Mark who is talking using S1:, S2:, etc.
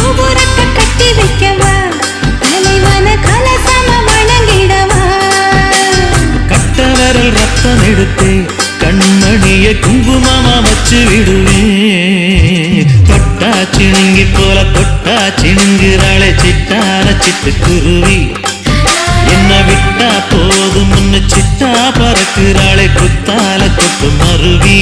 S1: கோபுரத்தை கட்டி வைக்கவா தலைவன கலசம வணங்கிடவா
S2: கட்டவரல் ரத்தம் எடுத்தே கண்மணிய குங்குமமா வச்சு விடுவேன் தொட்டா சிணுங்கி போல தொட்டா சிணுங்குறாளே சிட்டான சிட்டுக்குருவி என்ன விட்டா போதும் முன்ன சிட்டா பறக்குறாளே குத்தால கொட்டு மருவி